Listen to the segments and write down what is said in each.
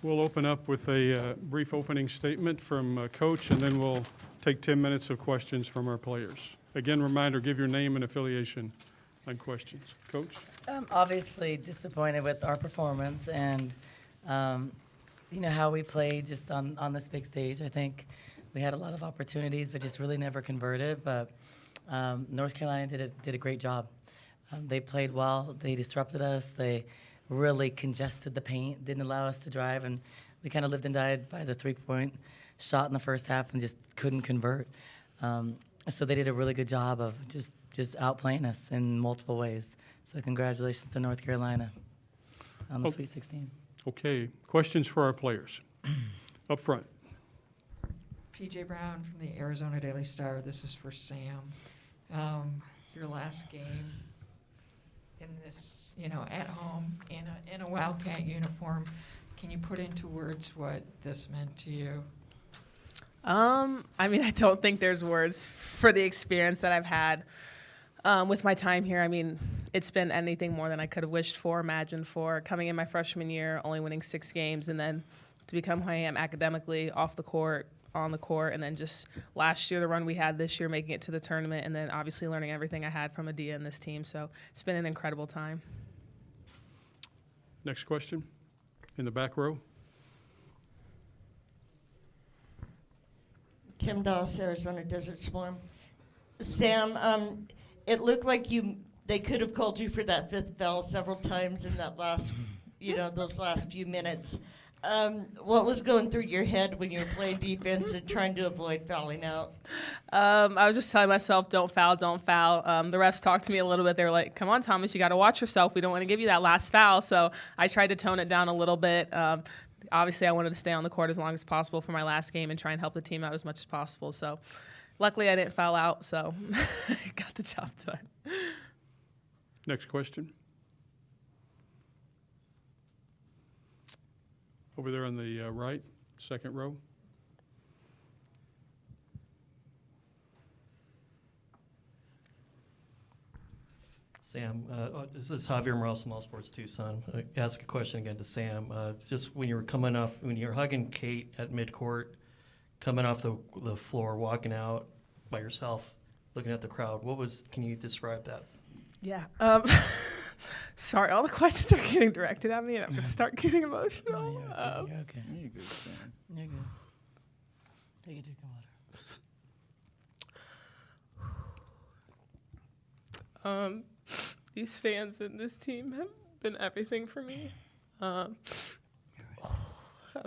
We'll open up with a brief opening statement from Coach, and then we'll take 10 minutes of questions from our players. Again, reminder, give your name and affiliation on questions. Coach? I'm obviously disappointed with our performance and, how we played just on this big stage. I think we had a lot of opportunities, but just really never converted. But North Carolina did a great job. They played well. They disrupted us. They really congested the paint, didn't allow us to drive, and we kind of lived and died by the three-point shot in the first half and just couldn't convert. So they did a really good job of just outplaying us in multiple ways. So congratulations to North Carolina on the Sweet 16. Okay, questions for our players. Up front. PJ Brown from the Arizona Daily Star. This is for Sam. Your last game in this, at home in a Wildcat uniform. Can you put into words what this meant to you? I don't think there's words for the experience that I've had with my time here. It's been anything more than I could have wished for, imagined for. Coming in my freshman year, only winning 6 games, and then to become who I am academically, off the court, on the court, and then just last year, the run we had this year, making it to the tournament, and then obviously learning everything I had from Adia and this team. So it's been an incredible time. Next question in the back row. Kim Doss, Arizona Desert Storm. Sam, it looked like they could have called you for that 5th foul several times in that last, those last few minutes. What was going through your head when you were playing defense and trying to avoid fouling out? I was just telling myself, don't foul, don't foul. The refs talked to me a little bit. They were like, come on, Thomas, you got to watch yourself. We don't want to give you that last foul. So I tried to tone it down a little bit. Obviously, I wanted to stay on the court as long as possible for my last game and try and help the team out as much as possible. So luckily, I didn't foul out, so I got the job done. Next question. Over there on the right, second row. Sam, this is Javier Morales from All Sports Tucson. Ask a question again to Sam. Just when you're hugging Kate at midcourt, coming off the floor, walking out by yourself, looking at the crowd, can you describe that? Yeah. Sorry, all the questions are getting directed at me, and I'm going to start getting emotional. You're okay. You're good, Sam. You're good. Take a drink of water. These fans and this team have been everything for me. I'm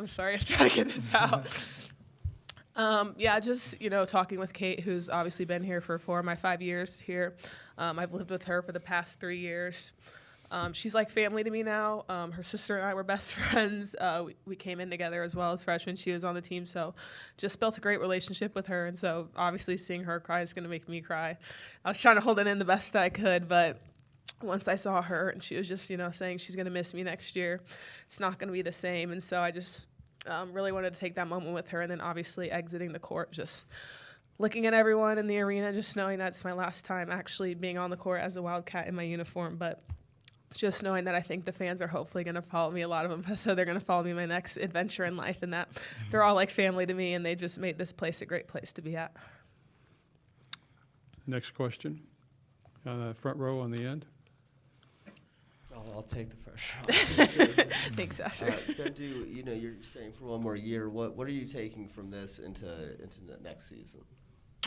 sorry, I'm trying to get this out. Just, talking with Kate, who's obviously been here for 4 of my 5 years here. I've lived with her for the past 3 years. She's like family to me now. Her sister and I were best friends. We came in together as well as freshmen. She was on the team, so just built a great relationship with her. And so obviously seeing her cry is going to make me cry. I was trying to hold it in the best that I could, but once I saw her and she was just, saying she's going to miss me next year, it's not going to be the same. And so I just really wanted to take that moment with her, and then obviously exiting the court, just looking at everyone in the arena, just knowing that's my last time actually being on the court as a Wildcat in my uniform. But just knowing that I think the fans are hopefully going to follow me, a lot of them, so they're going to follow me my next adventure in life, and that they're all like family to me, and they just made this place a great place to be at. Next question. Front row on the end. I'll take the pressure. Thanks, Asher. Bendu, you're staying for 1 more year. What are you taking from this into the next season?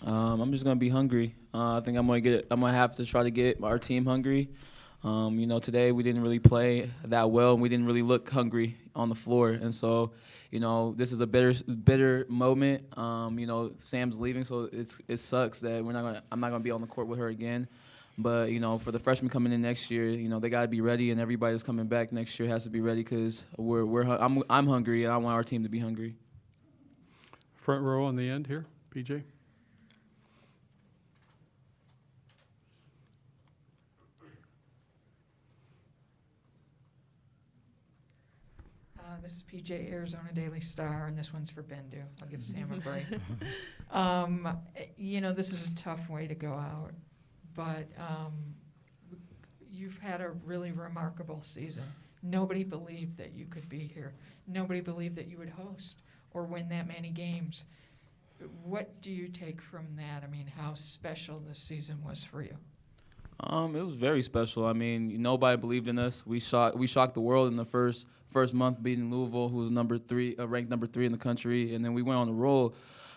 I'm just gonna be hungry. I think I'm gonna have to try to get our team hungry. Today we didn't really play that well, and we didn't really look hungry on the floor. And so, this is a bitter moment. Sam's leaving, so it sucks that I'm not gonna be on the court with her again. But, for the freshmen coming in next year, they got to be ready, and everybody that's coming back next year has to be ready because I'm hungry, and I want our team to be hungry. Front row on the end here, PJ. This is PJ, Arizona Daily Star, and this one's for Bendu. I'll give Sam a break. This is a tough way to go out, but you've had a really remarkable season. Nobody believed that you could be here. Nobody believed that you would host or win that many games. What do you take from that? I mean, how special this season was for you? It was very special. I mean, nobody believed in us. We shocked the world in the first month, beating Louisville, who was ranked number 3 in the country, and then we went on the roll.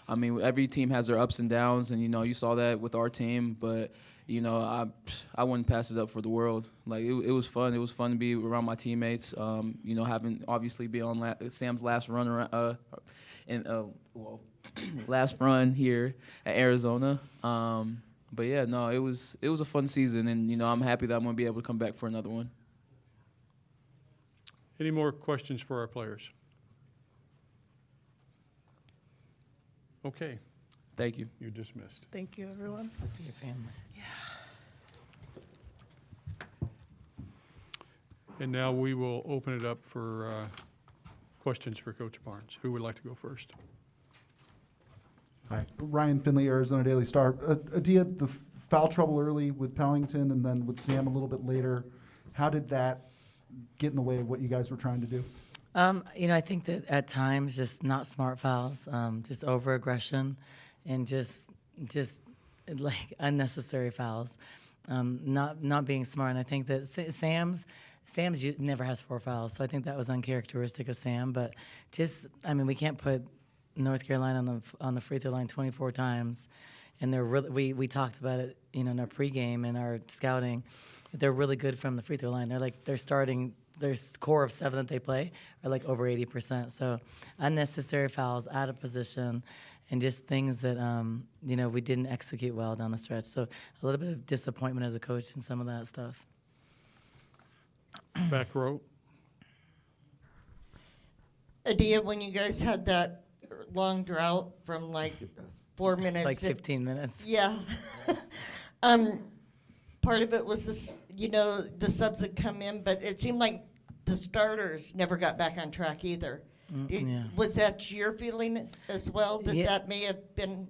I mean, every team has their ups and downs, and you saw that with our team. But I wouldn't pass it up for the world. Like it was fun. It was fun to be around my teammates. Having obviously be on Sam's last run around, last run here at Arizona. But yeah, no, it was a fun season, and I'm happy that I'm gonna be able to come back for another one. Any more questions for our players? Okay, Thank you. you're dismissed. Thank you, everyone. To see your family. And now we will open it up for questions for Coach Barnes. Who would like to go first? Hi, Ryan Finley, Arizona Daily Star. Adia, the foul trouble early with Pellington and then with Sam a little bit later, how did that get in the way of what you guys were trying to do? I think that at times just not smart fouls, just over-aggression and just like unnecessary fouls, not being smart. And I think that Sam's never has 4 fouls, so I think that was uncharacteristic of Sam. But we can't put North Carolina on the free throw line 24 times, and they're really we talked about it, in our pregame and our scouting. They're really good from the free throw line. They're starting. Their core of 7 that they play are like over 80%. So unnecessary fouls, out of position, and just things that we didn't execute well down the stretch. So a little bit of disappointment as a coach in some of that stuff. Back row. Adia, when you guys had that long drought from like 4 minutes. Like 15 minutes. Yeah. Part of it was this, the subs that come in, but it seemed like the starters never got back on track either. Yeah. Was that your feeling as well, that Yeah. that may have been?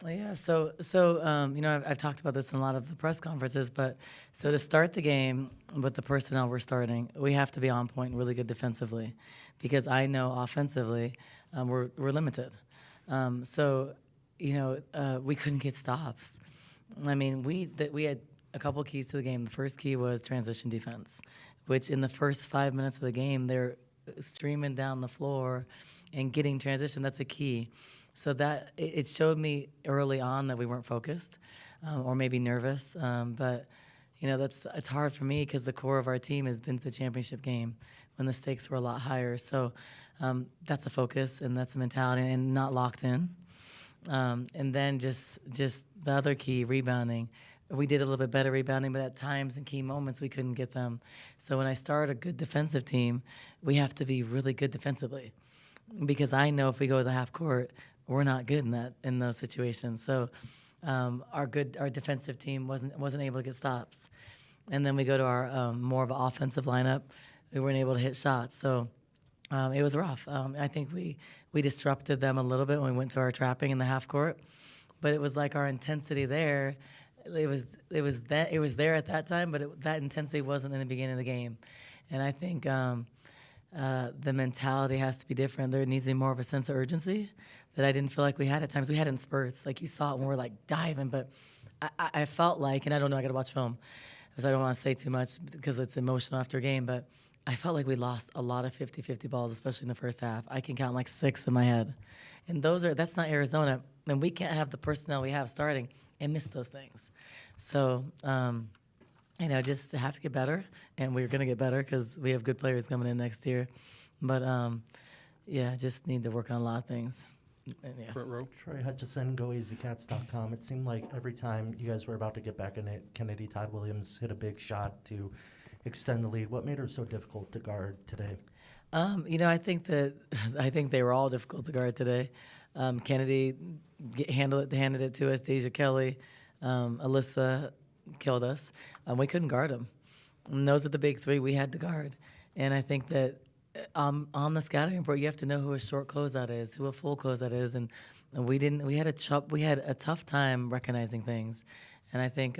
Yeah, so I've talked about this in a lot of the press conferences, but so to start the game with the personnel we're starting, we have to be on point and really good defensively, because I know offensively we're limited. We couldn't get stops. I mean, we had a couple keys to the game. The first key was transition defense, which in the first 5 minutes of the game, they're streaming down the floor and getting transition. That's a key. So that it showed me early on that we weren't focused or maybe nervous. But it's hard for me because the core of our team has been to the championship game when the stakes were a lot higher. So that's a focus and that's a mentality and not locked in. And then just the other key, rebounding. We did a little bit better rebounding, but at times in key moments we couldn't get them. So when I start a good defensive team, we have to be really good defensively, because I know if we go to the half court, we're not good in those situations. So our defensive team wasn't able to get stops, and then we go to our more of an offensive lineup. We weren't able to hit shots, so it was rough. I think we disrupted them a little bit when we went to our trapping in the half court, but it was like our intensity there. It was there at that time, but that intensity wasn't in the beginning of the game, and I think the mentality has to be different. There needs to be more of a sense of urgency that I didn't feel like we had at times. We had in spurts, like you saw it when we were like diving, but I felt like, and I don't know, I got to watch film, so I don't want to say too much because it's emotional after a game, but I felt like we lost a lot of 50-50 balls, especially in the first half. I can count like 6 in my head, and that's not Arizona, and we can't have the personnel we have starting and miss those things. So, just have to get better, and we're going to get better because we have good players coming in next year. But, just need to work on a lot of things. And, yeah. Front row. Troy Hutchison, GoEasyCats.com. It seemed like every time you guys were about to get back in it, Kennedy Todd Williams hit a big shot to extend the lead. What made her so difficult to guard today? I think they were all difficult to guard today. Kennedy handed it to us. Deja Kelly, Alyssa killed us. We couldn't guard them. And those are the big 3 we had to guard. And I think that on the scouting report, you have to know who a short closeout is, who a full closeout is, and we didn't. We had a tough time recognizing things. And I think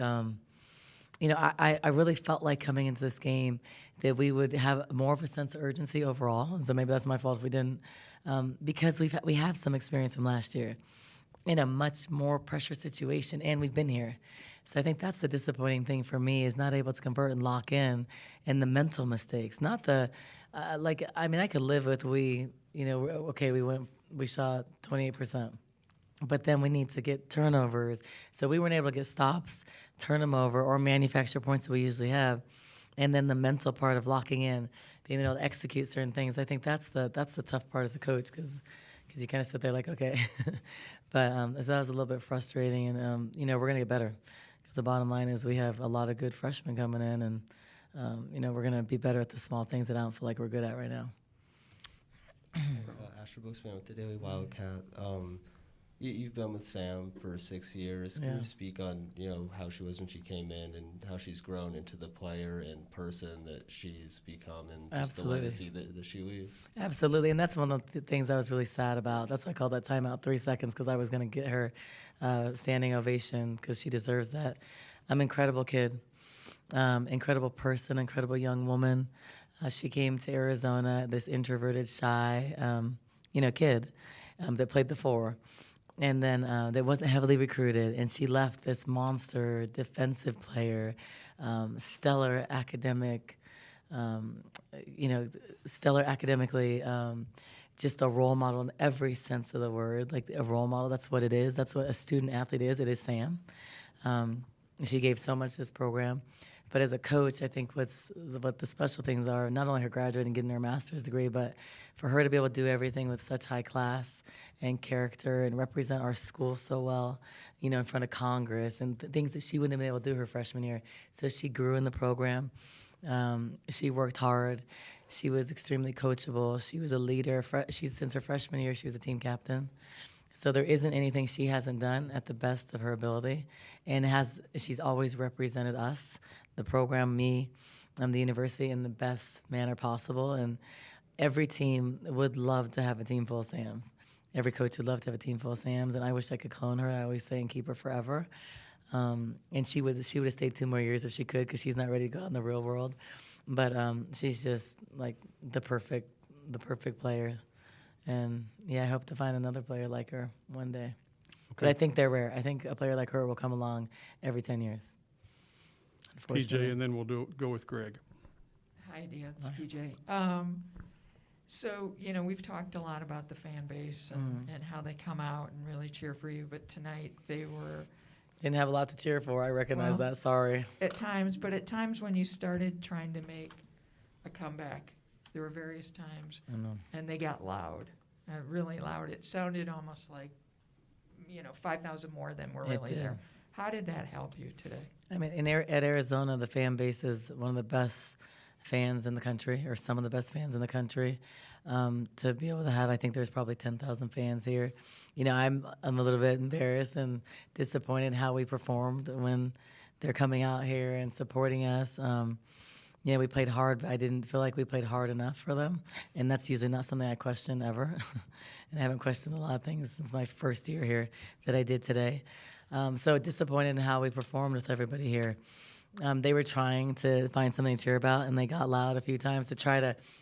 I really felt like coming into this game that we would have more of a sense of urgency overall. And so maybe that's my fault if we didn't, because we have some experience from last year in a much more pressure situation, and we've been here. So I think that's the disappointing thing for me, is not able to convert and lock in, and the mental mistakes, not the I could live with we shot 28%. But then we need to get turnovers. So we weren't able to get stops, turn them over, or manufacture points that we usually have. And then the mental part of locking in, being able to execute certain things. I think that's the tough part as a coach, because you kind of sit there like, okay. But so that was a little bit frustrating. And, we're going to get better, because the bottom line is we have a lot of good freshmen coming in. And, we're going to be better at the small things that I don't feel like we're good at right now. Asher Bookman with the Daily Wildcat. You've been with Sam for 6 years. Can Yeah. you speak on how she was when she came in, and how she's grown into the player and person that she's become, and just Absolutely. the legacy that she leaves? Absolutely, and that's one of the things I was really sad about. That's why I called that timeout 3 seconds, because I was going to get her standing ovation, because she deserves that. Incredible kid, incredible person, incredible young woman. She came to Arizona, this introverted, shy, kid that played the 4. And then that wasn't heavily recruited, and she left this monster defensive player, stellar academic, stellar academically, just a role model in every sense of the word. Like a role model, that's what it is. That's what a student athlete is. It is Sam. She gave so much to this program. But as a coach, I think what the special things are, not only her graduating, getting her master's degree, but for her to be able to do everything with such high class and character and represent our school so well, in front of Congress, and things that she wouldn't have been able to do her freshman year. So she grew in the program. She worked hard. She was extremely coachable. She was a leader. Since her freshman year, she was a team captain. So there isn't anything she hasn't done at the best of her ability, and she's always represented us, the program, me, the university, in the best manner possible. And every team would love to have a team full of Sams. Every coach would love to have a team full of Sams, and I wish I could clone her. I always say, and keep her forever. And she would have stayed 2 more years if she could, because she's not ready to go out in the real world. But she's just like the perfect player. And I hope to find another player like her one day. But I think they're rare. I think a player like her will come along every 10 years. PJ, and then we'll go with Greg. Hi, Dia. It's PJ. So, we've talked a lot about the fan base and how they come out and really cheer for you. But tonight they were... Didn't have a lot to cheer for. I recognize that. Sorry. At times when you started trying to make a comeback, there were various times, I know. and they got loud, really loud. It sounded almost like, 5,000 more than were really there. How did that help you today? I mean, at Arizona, the fan base is one of the best fans in the country, or some of the best fans in the country. To be able to have, I think there's probably 10,000 fans here. I'm a little bit embarrassed and disappointed how we performed when they're coming out here and supporting us. We played hard, but I didn't feel like we played hard enough for them. And that's usually not something I question ever. And I haven't questioned a lot of things since my first year here that I did today. So disappointed in how we performed with everybody here. They were trying to find something to cheer about, and they got loud a few times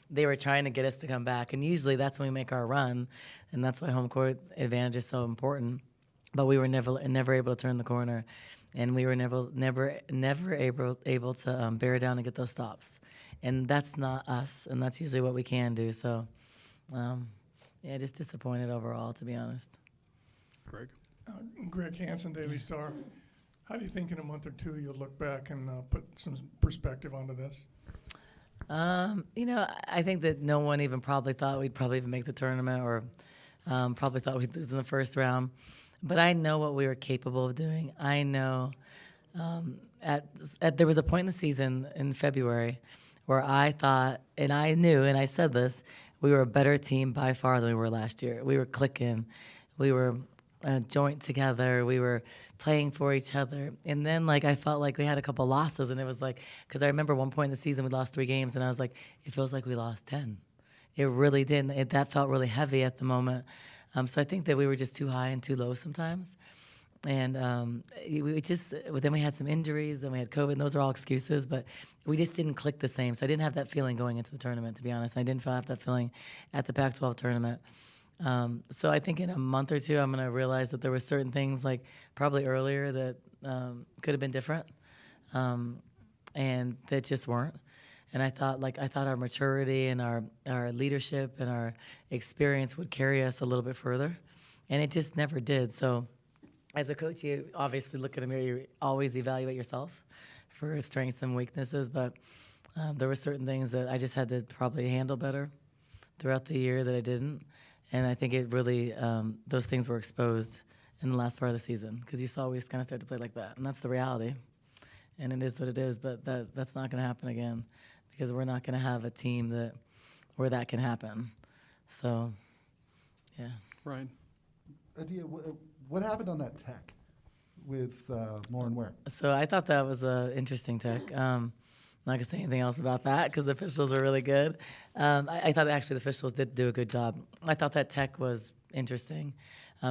they were trying to get us to come back. And usually that's when we make our run, and that's why home court advantage is so important. But we were never able to turn the corner, and we were never able to bear down and get those stops. And that's not us, and that's usually what we can do. So, just disappointed overall, to be honest. Greg? Greg Hansen, Daily Star. How do you think in a month or two you'll look back and put some perspective onto this? I think that no one even probably thought we'd probably even make the tournament, or probably thought we'd lose in the first round. But I know what we were capable of doing. I know there was a point in the season in February where I thought, and I knew, and I said this, we were a better team by far than we were last year. We were clicking. We were joint together. We were playing for each other. And then, I felt like we had a couple losses, and it was because I remember one point in the season we lost 3 games, and I was like, it feels like we lost 10. It really did. That felt really heavy at the moment. So I think that we were just too high and too low sometimes. We just, but then we had some injuries, and we had COVID, and those are all excuses, but we just didn't click the same. So I didn't have that feeling going into the tournament, to be honest. I didn't have that feeling at the Pac-12 tournament. So I think in a month or two, I'm going to realize that there were certain things, like probably earlier, that could have been different, and that just weren't. And I thought our maturity and our leadership and our experience would carry us a little bit further, and it just never did. So as a coach, you obviously look at a mirror, you always evaluate yourself for strengths and weaknesses, but there were certain things that I just had to probably handle better throughout the year that I didn't. And I think it really, those things were exposed in the last part of the season, because you saw we just kind of started to play like that. And that's the reality. And it is what it is, but that's not going to happen again, because we're not going to have a team where that can happen. So, yeah. Ryan? Adia, what happened on that tech with Lauren Ware? So I thought that was an interesting tech. Not going to say anything else about that, because the officials are really good. I thought actually the officials did do a good job. I thought that tech was interesting,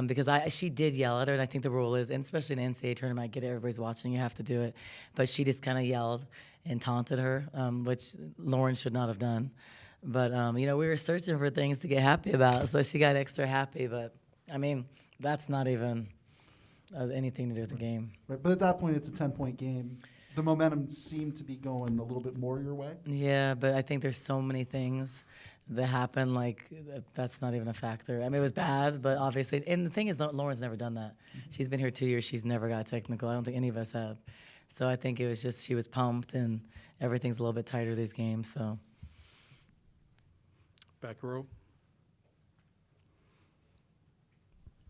because she did yell at her, and I think the rule is, and especially in the NCAA tournament, I get it, everybody's watching, you have to do it. But she just kind of yelled and taunted her, which Lauren should not have done. But, we were searching for things to get happy about, so she got extra happy. But, I mean, that's not even anything to do with the game. Right, but at that point, it's a 10-point game. The momentum seemed to be going a little bit more your way. Yeah, but I think there's so many things that happen, like that's not even a factor. I mean, it was bad, but obviously, and the thing is, Lauren's never done that. She's been here 2 years. She's never got technical. I don't think any of us have. So I think it was just she was pumped, and everything's a little bit tighter these games. So Back row.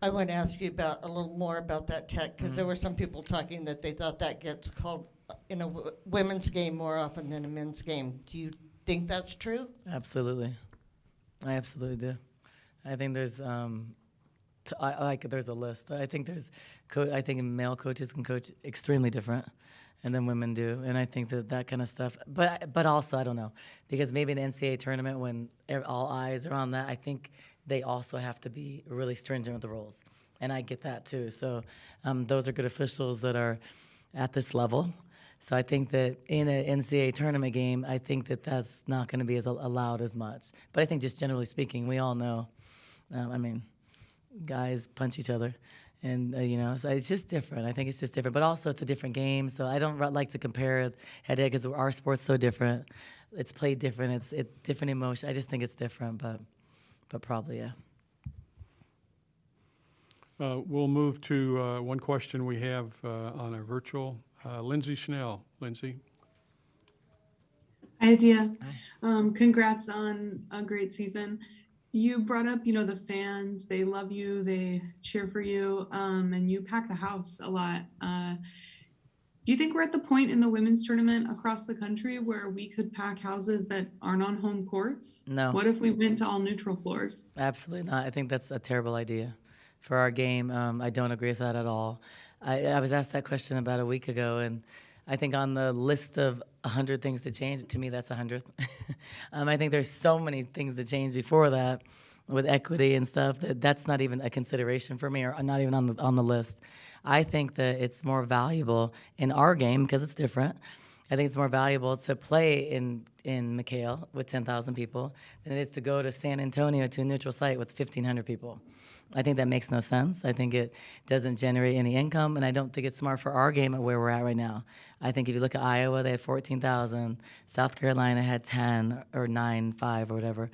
I want to ask you about a little more about that tech, because there were some people talking that they thought that gets called in a women's game more often than a men's game. Do you think that's true? absolutely, I absolutely do. I think there's there's a list. I think I think male coaches can coach extremely different, and then women do, and I think that kind of stuff. But also I don't know, because maybe in the NCAA tournament, when all eyes are on that, I think they also have to be really stringent with the rules, and I get that too. So those are good officials that are at this level. So I think that in an NCAA tournament game, I think that's not going to be as allowed as much. But I think just generally speaking, we all know, guys punch each other. And, so it's just different. I think it's just different. But also it's a different game, so I don't like to compare head-to-head, because our sport's so different. It's played different. It's different emotion. I just think it's different, but probably, yeah. We'll move to one question we have on our virtual. Lindsay Schnell. Lindsay? Hi, Adia. Congrats on a great season. You brought up, the fans, they love you, they cheer for you, and you pack the house a lot. Do you think we're at the point in the women's tournament across the country where we could pack houses that aren't on home courts? No. What if we went to all neutral floors? Absolutely not. I think that's a terrible idea for our game. I don't agree with that at all. I was asked that question about a week ago, and I think on the list of 100 things to change, to me, that's 100th. I think there's so many things to change before that with equity and stuff that's not even a consideration for me, or not even on the list. I think that it's more valuable in our game, because it's different. I think it's more valuable to play in McHale with 10,000 people than it is to go to San Antonio to a neutral site with 1,500 people. I think that makes no sense. I think it doesn't generate any income, and I don't think it's smart for our game at where we're at right now. I think if you look at Iowa, they had 14,000. South Carolina had 10 or 9, 5 or whatever.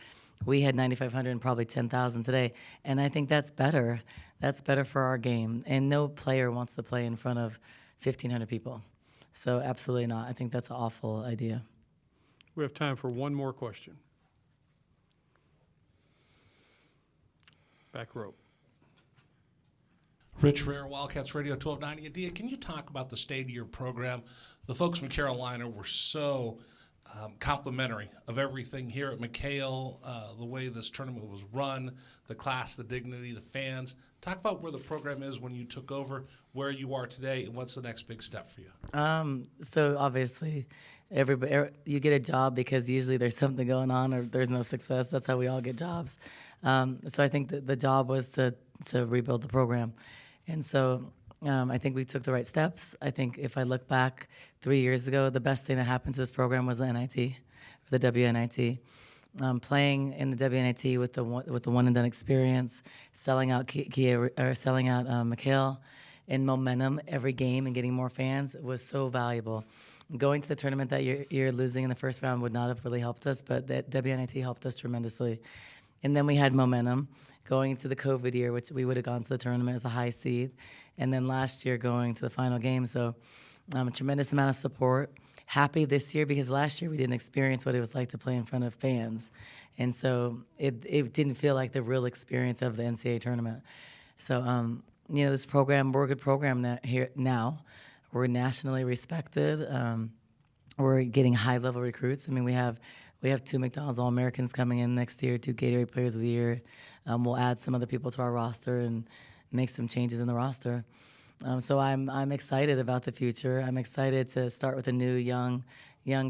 We had 9,500 and probably 10,000 today, and I think that's better. That's better for our game, and no player wants to play in front of 1,500 people. So absolutely not. I think that's an awful idea. We have time for one more question. Back row. Rich Rare, Wildcats Radio 1290. Adia, can you talk about the state of your program? The folks from Carolina were so complimentary of everything here at McHale, the way this tournament was run, the class, the dignity, the fans. Talk about where the program is when you took over, where you are today, and what's the next big step for you? So obviously, you get a job because usually there's something going on or there's no success. That's how we all get jobs. So I think that the job was to rebuild the program. And so I think we took the right steps. I think if I look back 3 years ago, the best thing that happened to this program was the NIT, the WNIT. Playing in the WNIT with the one and done experience, selling out McHale, and momentum every game and getting more fans was so valuable. Going to the tournament that you're losing in the first round would not have really helped us, but that WNIT helped us tremendously. And then we had momentum going into the COVID year, which we would have gone to the tournament as a high seed, and then last year going to the final game. So a tremendous amount of support. Happy this year because last year we didn't experience what it was like to play in front of fans. And so it didn't feel like the real experience of the NCAA tournament. So, this program, we're a good program here now. We're nationally respected. We're getting high-level recruits. I mean, we have 2 McDonald's All-Americans coming in next year, 2 Gatorade Players of the Year. We'll add some other people to our roster and make some changes in the roster. So I'm excited about the future. I'm excited to start with a new young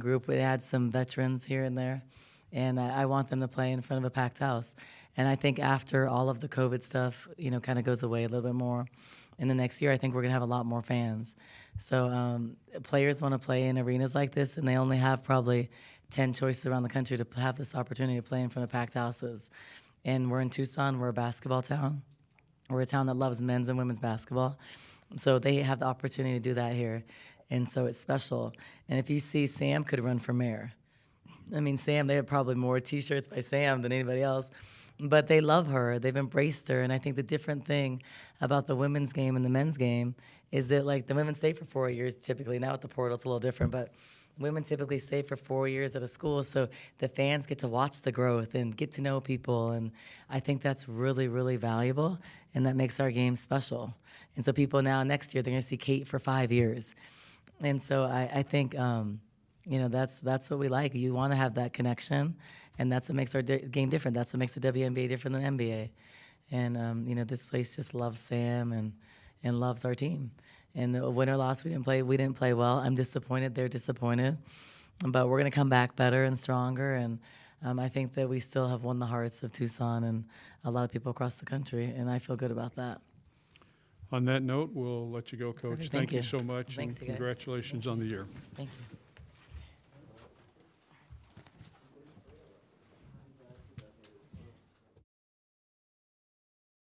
group. We had some veterans here and there, and I want them to play in front of a packed house. And I think after all of the COVID stuff, kind of goes away a little bit more, in the next year, I think we're gonna have a lot more fans. So players want to play in arenas like this, and they only have probably 10 choices around the country to have this opportunity to play in front of packed houses. And we're in Tucson. We're a basketball town. We're a town that loves men's and women's basketball. So they have the opportunity to do that here. And so it's special. And if you see, Sam could run for mayor. I mean, Sam, they have probably more T-shirts by Sam than anybody else. But they love her. They've embraced her. And I think the different thing about the women's game and the men's game is that, like, the women stay for 4 years typically. Now with the portal, it's a little different. But women typically stay for 4 years at a school, so the fans get to watch the growth and get to know people. And I think that's really, really valuable, and that makes our game special. And so people now, next year, they're going to see Kate for 5 years. And so I think, that's what we like. You want to have that connection, and that's what makes our game different. That's what makes the WNBA different than the NBA. And, this place just loves Sam and loves our team. And the win or loss, we didn't play well. I'm disappointed. They're disappointed. But we're going to come back better and stronger. And I think that we still have won the hearts of Tucson and a lot of people across the country. And I feel good about that. On that note, we'll let you go, Coach. Perfect. Thank Thank you you. so much. Thanks, and you guys. congratulations on the year. Thank you.